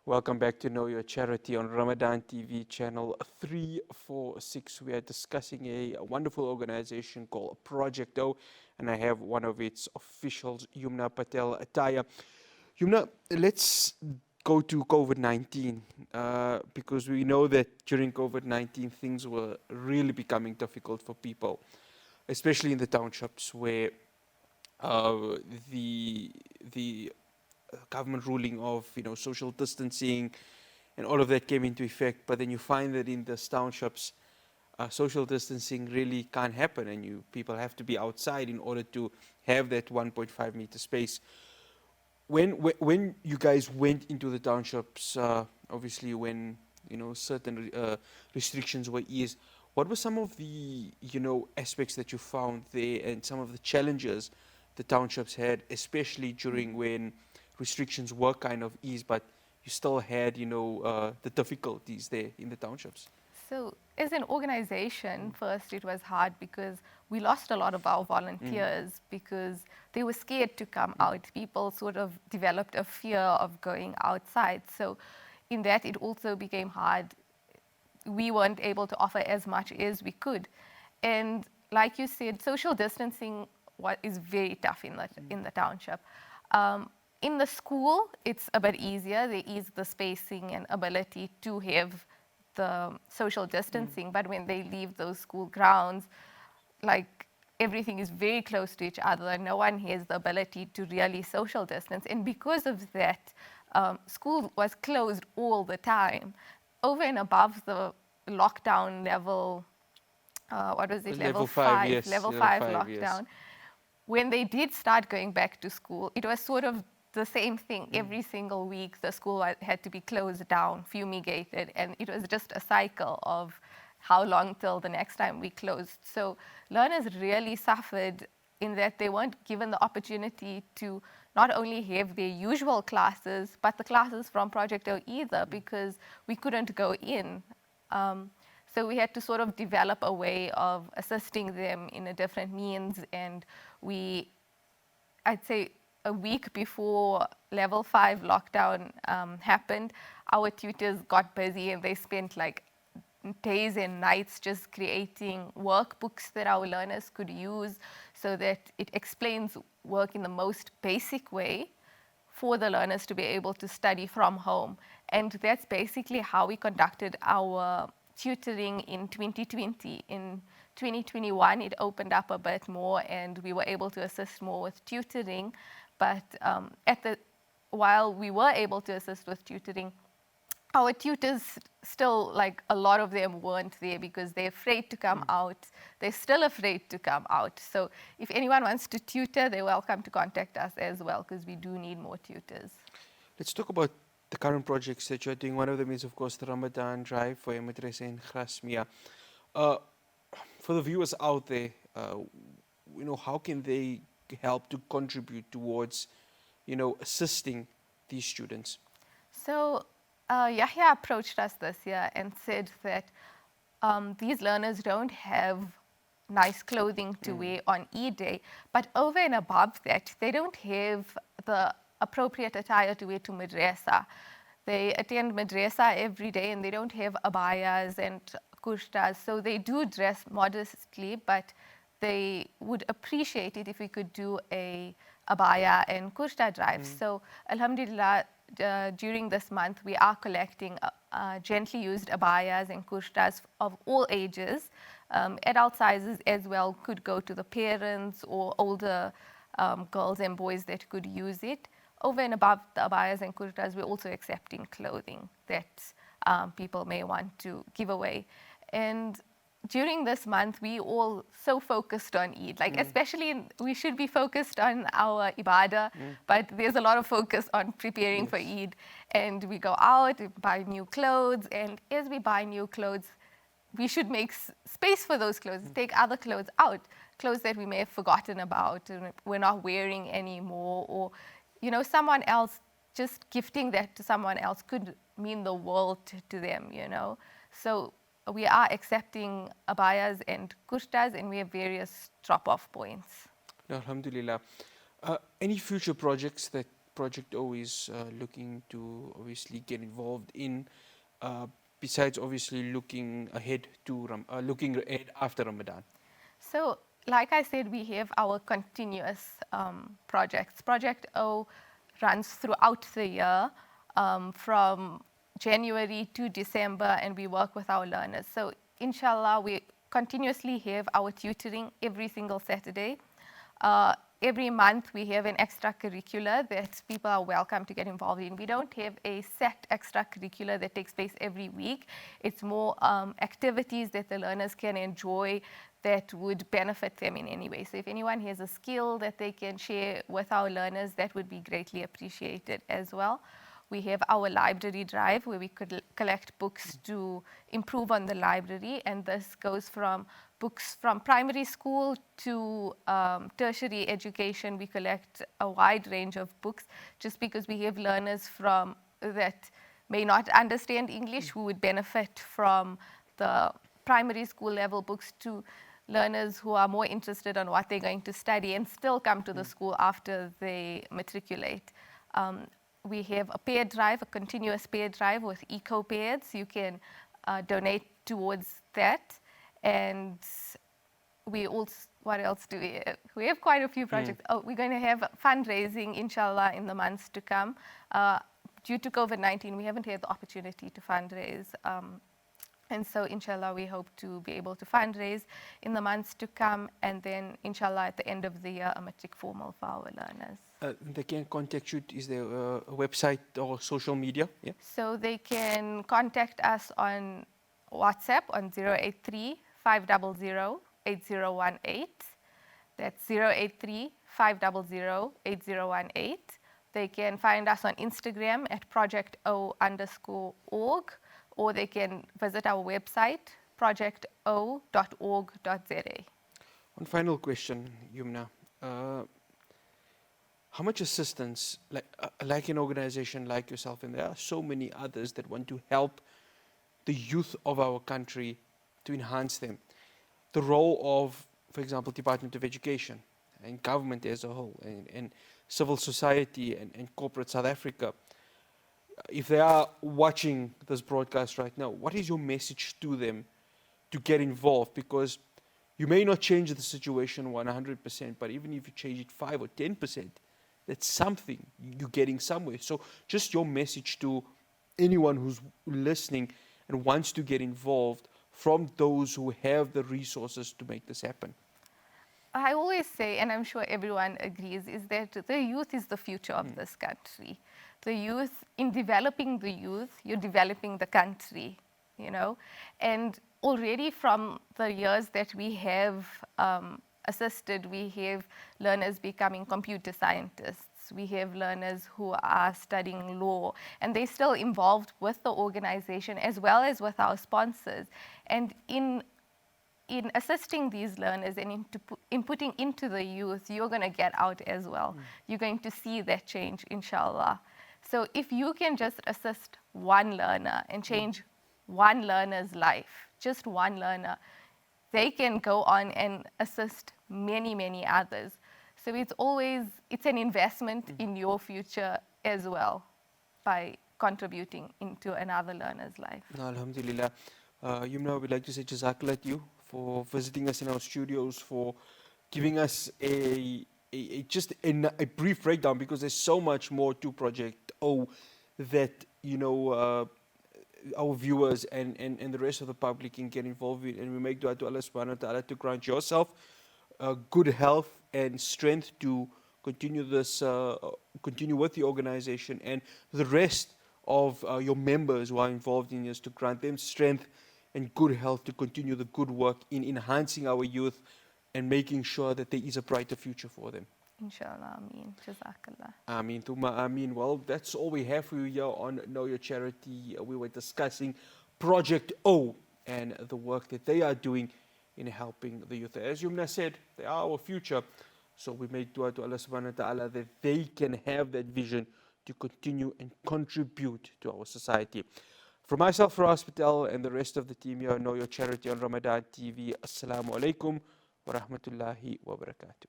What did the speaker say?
Welcome back to Know Your Charity on Ramadan TV channel 346. We are discussing a wonderful organization called Project O, and I have one of its officials, Yumna Patel Ataya. Yumna, let's go to COVID-19 because we know that during COVID-19 things were really becoming difficult for people, especially in the townships where uh, the government ruling of social distancing and all of that came into effect. But then you find that in the townships, social distancing really can't happen, and people have to be outside in order to have that 1.5 meter space. When you guys went into the townships, obviously when certain restrictions were eased, what were some of the aspects that you found there, and some of the challenges the townships had, especially during when restrictions were kind of eased, but you still had the difficulties there in the townships? So, as an organization, first it was hard because we lost a lot of our volunteers because they were scared to come out. People sort of developed a fear of going outside. So, in that, it also became hard. We weren't able to offer as much as we could. And like you said, social distancing is very tough in the township. In the school, it's a bit easier. There is the spacing and ability to have the social distancing, but when they leave those school grounds, like everything is very close to each other and no one has the ability to really social distance. And because of that, school was closed all the time. Over and above the lockdown level, what was it, Level 5, yes, level level 5 5, yes. lockdown, when they did start going back to school, it was sort of the same thing. Every single week, the school had to be closed down, fumigated, and it was just a cycle of how long till the next time we closed. So learners really suffered in that they weren't given the opportunity to not only have their usual classes, but the classes from Project O either, because we couldn't go in. So we had to sort of develop a way of assisting them in a different means, and I'd say a week before level 5 lockdown happened, our tutors got busy and they spent like days and nights just creating workbooks that our learners could use so that it explains work in the most basic way for the learners to be able to study from home. And that's basically how we conducted our tutoring in 2020. In 2021, it opened up a bit more and we were able to assist more with tutoring. But while we were able to assist with tutoring, our tutors still, like a lot of them weren't there because they're afraid to come out. They're still afraid to come out. So if anyone wants to tutor, they're welcome to contact us as well because we do need more tutors. Let's talk about the current projects that you're doing. One of them is, of course, the Ramadan Drive for Madrasa in Grasmia. For the viewers out there, how can they help to contribute towards, assisting these students? So Yahya approached us this year and said that these learners don't have nice clothing to wear on Eid Day, but over and above that, they don't have the appropriate attire to wear to madrasa. They attend madrasa every day and they don't have abayas and kurtas, so they do dress modestly, but they would appreciate it if we could do a abaya and kurta drive. So alhamdulillah, during this month, we are collecting gently used abayas and kurtas of all ages. Adult sizes as well could go to the parents or older girls and boys that could use it. Over and above the abayas and kurtas, we're also accepting clothing that people may want to give away. And during this month, we all so focused on Eid, especially we should be focused on our ibadah, but there's a lot of focus on preparing for Eid. And we go out, we buy new clothes, and as we buy new clothes, we should make space for those clothes, take other clothes out, clothes that we may have forgotten about and we're not wearing anymore, or someone else, just gifting that to someone else could mean the world to them, So we are accepting abayas and kurtas, and we have various drop-off points. Alhamdulillah. Any future projects that Project O is looking to obviously get involved in, besides obviously looking ahead to looking ahead after Ramadan? So, like I said, we have our continuous projects. Project O runs throughout the year from January to December, and we work with our learners. So, inshallah, we continuously have our tutoring every single Saturday. Every month we have an extracurricular that people are welcome to get involved in. We don't have a set extracurricular that takes place every week. It's more activities that the learners can enjoy that would benefit them in any way. So if anyone has a skill that they can share with our learners, that would be greatly appreciated as well. We have our library drive where we could collect books to improve on the library, and this goes from books from primary school to tertiary education. We collect a wide range of books just because we have learners from that may not understand English who would benefit from the primary school level books to learners who are more interested on what they're going to study and still come to the school after they matriculate. We have a paid drive, a continuous paid drive with eco-pairs. You can donate towards that. And we also, what else do we have? We have quite a few projects. Oh, we're going to have fundraising, inshallah, in the months to come. Due to COVID-19, we haven't had the opportunity to fundraise. And so, inshallah, we hope to be able to fundraise in the months to come. And then, inshallah, at the end of the year, a matric formal for our learners. They can contact you. Is there a website or social media? Yeah. So they can contact us on WhatsApp on 083-500-8018. That's 083-500-8018. They can find us on Instagram at projecto_org, or they can visit our website, projecto.org.za. One final question, Yumna. How much assistance, like an organization like yourself, and there are so many others that want to help the youth of our country to enhance them, the role of, for example, Department of Education and government as a whole, and civil society and corporate South Africa, if they are watching this broadcast right now, what is your message to them to get involved? Because you may not change the situation 100%, but even if you change it 5 or 10%, that's something. You're getting somewhere. So just your message to anyone who's listening and wants to get involved from those who have the resources to make this happen. I always say, and I'm sure everyone agrees, is that the youth is the future of this country. The youth, in developing the youth, you're developing the country, you know. And already from the years that we have assisted, we have learners becoming computer scientists. We have learners who are studying law, and they're still involved with the organization as well as with our sponsors. And in assisting these learners and in putting into the youth, you're going to get out as well. You're going to see that change, inshallah. So if you can just assist one learner and change one learner's life, just one learner, they can go on and assist many, many others. So it's an investment in your future as well by contributing into another learner's life. No, alhamdulillah. Yumna, we'd like to say jazakallah to you for visiting us in our studios, for giving us a brief breakdown, because there's so much more to Project O that, you know, our viewers and the rest of the public can get involved with. And we make dua to Allah subhanahu wa ta'ala to grant yourself good health and strength to continue this, continue with the organization, and the rest of your members who are involved in this, to grant them strength and good health to continue the good work in enhancing our youth and making sure that there is a brighter future for them. Inshallah, ameen. Jazakallah. Ameen, thumma ameen. Well, that's all we have for you here on Know Your Charity. We were discussing Project O and the work that they are doing in helping the youth. As Yumna said, they are our future. So we make dua to Allah subhanahu wa ta'ala that they can have that vision to continue and contribute to our society. For myself, Ras Patel, and the rest of the team here, Know Your Charity on Ramadan TV, Assalamu alaikum wa rahmatullahi wa barakatuh.